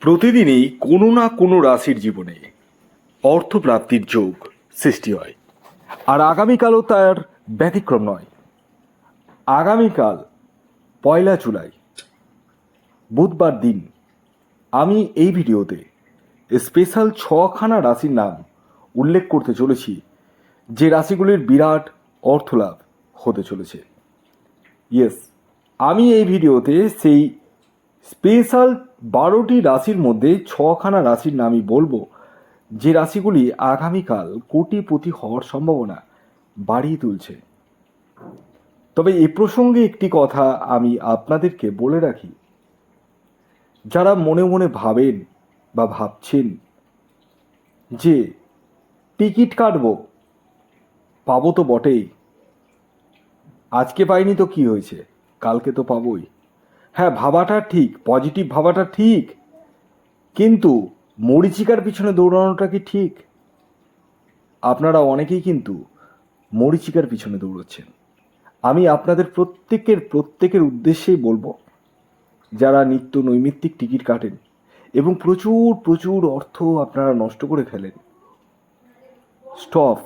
প্রতিদিনই কোনো না কোনো রাশির জীবনে অর্থপ্রাপ্তির যোগ সৃষ্টি হয়, আর আগামীকালও তার ব্যতিক্রম নয়। আগামীকাল 1 জুলাই বুধবার দিন আমি এই ভিডিওতে স্পেশাল 6খানা রাশির নাম উল্লেখ করতে চলেছি, যে রাশিগুলির বিরাট অর্থলাভ হতে চলেছে। ইয়েস, আমি এই ভিডিওতে সেই স্পেশাল 12টি রাশির মধ্যে 6খানা রাশির নামই বলবো, যে রাশিগুলি আগামীকাল কোটিপতি হওয়ার সম্ভাবনা বাড়িয়ে তুলছে। তবে এ প্রসঙ্গে একটি কথা আমি আপনাদেরকে বলে রাখি, যারা মনে মনে ভাবেন বা ভাবছেন যে টিকিট কাটবো, পাবো তো বটেই, আজকে পাইনি তো কি হয়েছে, কালকে তো পাবোই। হ্যাঁ, ভাবাটা ঠিক, পজিটিভ ভাবাটা ঠিক, কিন্তু মরীচিকার পিছনে দৌড়ানোটা কি ঠিক? আপনারা অনেকেই কিন্তু মরীচিকার পিছনে দৌড়চ্ছেন। আমি আপনাদের প্রত্যেকের উদ্দেশ্যেই বলবো, যারা নিত্য নৈমিত্তিক টিকিট কাটেন এবং প্রচুর প্রচুর অর্থ আপনারা নষ্ট করে ফেলেন, স্টপ,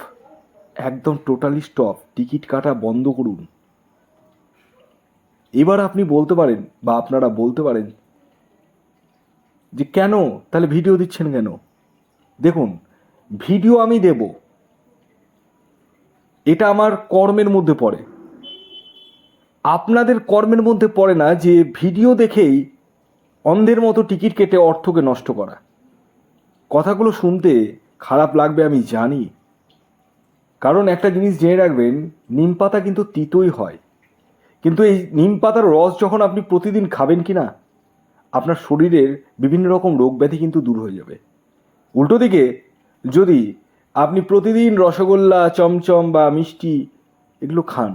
একদম টোটালি স্টপ, টিকিট কাটা বন্ধ করুন। এবার আপনি বলতে পারেন বা আপনারা বলতে পারেন যে কেন তাহলে ভিডিও দিচ্ছেন কেন? দেখুন, ভিডিও আমি দেব, এটা আমার কর্মের মধ্যে পড়ে। আপনাদের কর্মের মধ্যে পড়ে না যে ভিডিও দেখেই অন্ধের মতো টিকিট কেটে অর্থকে নষ্ট করা। কথাগুলো শুনতে খারাপ লাগবে আমি জানি, কারণ একটা জিনিস জেনে রাখবেন, নিম পাতা কিন্তু তিতই হয়, কিন্তু এই নিম পাতার রস যখন আপনি প্রতিদিন খাবেন কি না, আপনার শরীরের বিভিন্ন রকম রোগ ব্যাধি কিন্তু দূর হয়ে যাবে। উল্টো দিকে যদি আপনি প্রতিদিন রসগোল্লা, চমচম বা মিষ্টি এগুলো খান,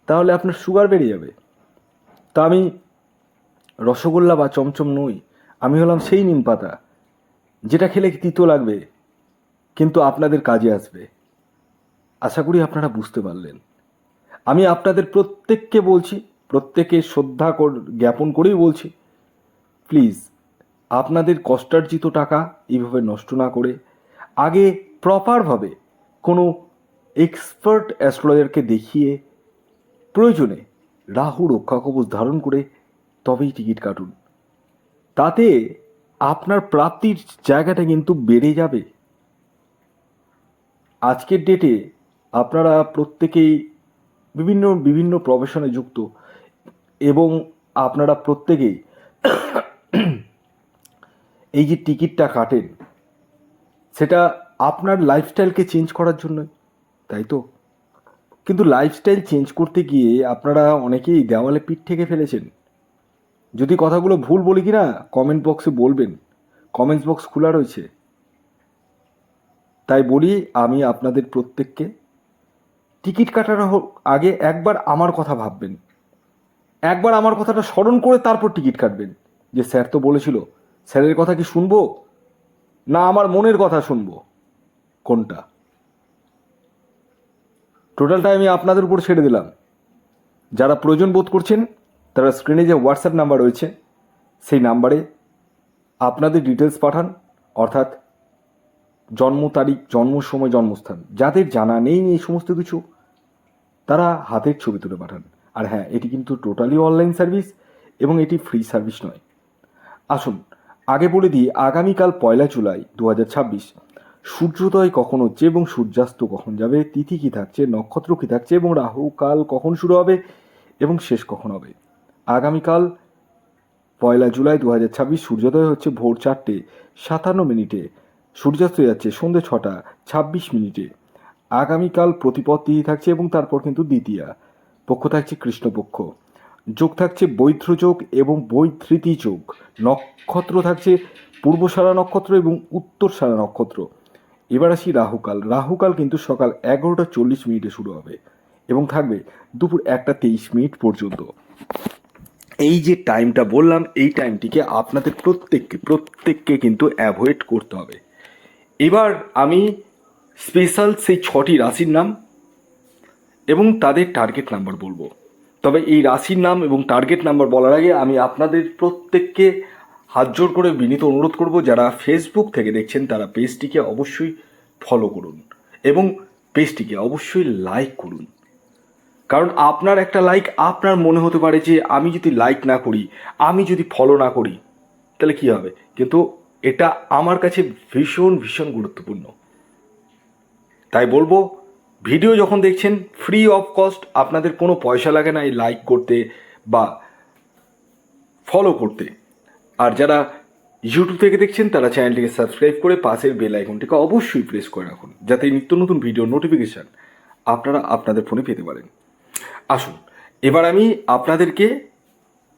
তাহলে আপনার সুগার বেড়ে যাবে। তা আমি রসগোল্লা বা চমচম নই, আমি হলাম সেই নিম পাতা, যেটা খেলে তিতো লাগবে কিন্তু আপনাদের কাজে আসবে। আশা করি আপনারা বুঝতে পারলেন। আমি আপনাদের প্রত্যেককে বলছি, প্রত্যেকে শ্রদ্ধা জ্ঞাপন করেই বলছি, প্লিজ আপনাদের কষ্টার্জিত টাকা এইভাবে নষ্ট না করে আগে প্রপারভাবে কোনো এক্সপার্ট অ্যাস্ট্রোলজারকে দেখিয়ে প্রয়োজনে রাহু রক্ষা কবচ ধারণ করে তবেই টিকিট কাটুন। তাতে আপনার প্রাপ্তির জায়গাটা কিন্তু বেড়ে যাবে। আজকের ডেটে আপনারা প্রত্যেকেই বিভিন্ন বিভিন্ন প্রফেশনে যুক্ত, এবং আপনারা প্রত্যেকেই এই যে টিকিটটা কাটেন, সেটা আপনার লাইফস্টাইলকে চেঞ্জ করার জন্যই, তাই তো? কিন্তু লাইফস্টাইল চেঞ্জ করতে গিয়ে আপনারা অনেকেই দেওয়ালে পিঠ থেকে ফেলেছেন। যদি কথাগুলো ভুল বলি কি না, কমেন্ট বক্সে বলবেন, কমেন্টস বক্স খোলা রয়েছে। তাই বলি আমি আপনাদের প্রত্যেককে, টিকিট কাটার আগে একবার আমার কথা ভাববেন, একবার আমার কথাটা স্মরণ করে তারপর টিকিট কাটবেন, যে স্যার তো বলেছিল, স্যারের কথা কি শুনবো না আমার মনের কথা শুনবো, কোনটা? টোটালটা আমি আপনাদের উপর ছেড়ে দিলাম। যারা প্রয়োজন বোধ করছেন, তারা স্ক্রিনে যে হোয়াটসঅ্যাপ নাম্বার রয়েছে, সেই নাম্বারে আপনাদের ডিটেলস পাঠান, অর্থাৎ জন্ম তারিখ, জন্ম সময়, জন্মস্থান। যাদের জানা নেই এই সমস্ত কিছু, তারা হাতের ছবি তুলে পাঠান। আর হ্যাঁ, এটি কিন্তু টোটালি অনলাইন সার্ভিস এবং এটি ফ্রি সার্ভিস নয়। আসুন আগে বলে দিই, আগামীকাল 1 জুলাই 2026 সূর্যোদয় কখন হচ্ছে এবং সূর্যাস্ত কখন যাবে, তিথি কী থাকছে, নক্ষত্র কী থাকছে এবং রাহু কাল কখন শুরু হবে এবং শেষ কখন হবে। আগামীকাল 1 জুলাই 2026 সূর্যোদয় হচ্ছে ভোর 4:57, সূর্যাস্ত যাচ্ছে সন্ধ্যে 6:26। আগামীকাল প্রতিপদ তিথি থাকছে এবং তারপর কিন্তু দ্বিতীয়া, পক্ষ থাকছে কৃষ্ণপক্ষ, যোগ থাকছে বৈধ্রযোগ এবং বৈধৃতি যোগ, নক্ষত্র থাকছে পূর্বসারা নক্ষত্র এবং উত্তরসারা নক্ষত্র। এবার আসি রাহুকাল। রাহুকাল কিন্তু সকাল 11:40 শুরু হবে এবং থাকবে দুপুর 1:23 পর্যন্ত। এই যে টাইমটা বললাম, এই টাইমটিকে আপনাদের প্রত্যেককে কিন্তু অ্যাভয়েড করতে হবে। এবার আমি স্পেশাল সেই 6টি রাশির নাম এবং তাদের টার্গেট নাম্বার বলবো। তবে এই রাশির নাম এবং টার্গেট নাম্বার বলার আগে আমি আপনাদের প্রত্যেককে হাত জোর করে বিনীত অনুরোধ করব, যারা ফেসবুক থেকে দেখছেন তারা পেজটিকে অবশ্যই ফলো করুন এবং পেজটিকে অবশ্যই লাইক করুন। কারণ আপনার একটা লাইক, আপনার মনে হতে পারে যে আমি যদি লাইক না করি, আমি যদি ফলো না করি তাহলে কী হবে, কিন্তু এটা আমার কাছে ভীষণ ভীষণ গুরুত্বপূর্ণ। তাই বলবো, ভিডিও যখন দেখছেন ফ্রি অফ কস্ট, আপনাদের কোনো পয়সা লাগে না এই লাইক করতে বা ফলো করতে। আর যারা ইউটিউব থেকে দেখছেন তারা চ্যানেলটিকে সাবস্ক্রাইব করে পাশের বেল আইকনটিকে অবশ্যই প্রেস করে রাখুন, যাতে নিত্য নতুন ভিডিও নোটিফিকেশান আপনারা আপনাদের ফোনে পেতে পারেন। আসুন, এবার আমি আপনাদেরকে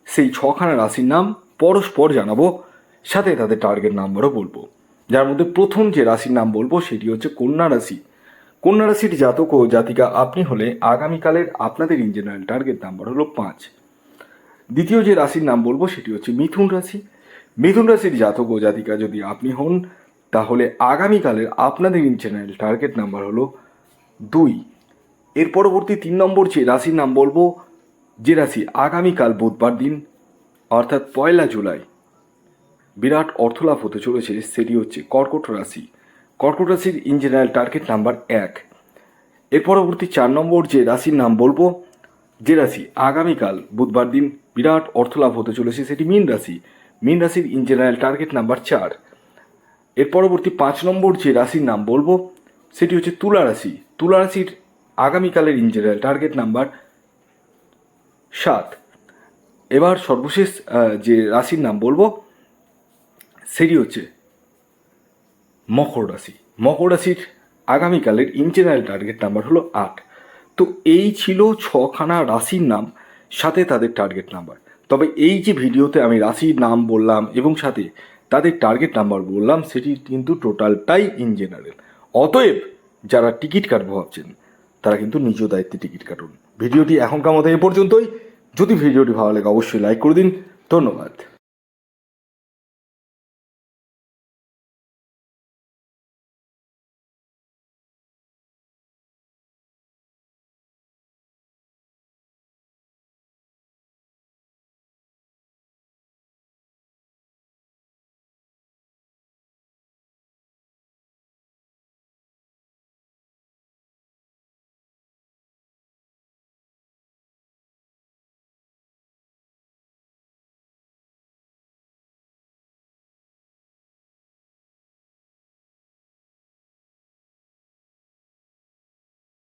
সেই ছখানা রাশির নাম পরস্পর জানাবো, সাথে তাদের টার্গেট নাম্বারও বলবো। যার মধ্যে প্রথম যে রাশির নাম বলবো সেটি হচ্ছে কন্যা রাশি। কন্যা রাশির জাতক ও জাতিকা আপনি হলে আগামীকালের আপনাদের ইন জেনারেল টার্গেট নাম্বার হলো 5। দ্বিতীয় যে রাশির নাম বলবো সেটি হচ্ছে মিথুন রাশি। মিথুন রাশির জাতক ও জাতিকা যদি আপনি হন, তাহলে আগামীকালের আপনাদের ইন জেনারেল টার্গেট নাম্বার হলো 2। এর পরবর্তী 3 নম্বর যে রাশির নাম বলবো, যে রাশি আগামীকাল বুধবার দিন অর্থাৎ 1 জুলাই বিরাট অর্থলাভ হতে চলেছে, সেটি হচ্ছে কর্কট রাশি। কর্কট রাশির ইন জেনারেল টার্গেট নাম্বার 1। এর পরবর্তী 4 নম্বর যে রাশির নাম বলবো, যে রাশি আগামীকাল বুধবার দিন বিরাট অর্থলাভ হতে চলেছে, সেটি মীন রাশি। মীন রাশির ইন জেনারেল টার্গেট নাম্বার 4। এর পরবর্তী 5 নম্বর যে রাশির নাম বলবো সেটি হচ্ছে তুলা রাশি। তুলা রাশির আগামীকালের ইন জেনারেল টার্গেট নাম্বার 7। এবার সর্বশেষ যে রাশির নাম বলবো সেটি হচ্ছে মকর রাশি। মকর রাশির আগামীকালের ইন জেনারেল টার্গেট নাম্বার হলো 8। তো এই ছিল 6খানা রাশির নাম, সাথে তাদের টার্গেট নাম্বার। তবে এই যে ভিডিওতে আমি রাশির নাম বললাম এবং সাথে তাদের টার্গেট নাম্বার বললাম, সেটি কিন্তু টোটালটাই ইন জেনারেল। অতএব যারা টিকিট কাটবো ভাবছেন তারা কিন্তু নিজ দায়িত্বে টিকিট কাটুন। ভিডিওটি এখনকার মতো এ পর্যন্তই। যদি ভিডিওটি ভালো লাগে অবশ্যই লাইক করে দিন। ধন্যবাদ।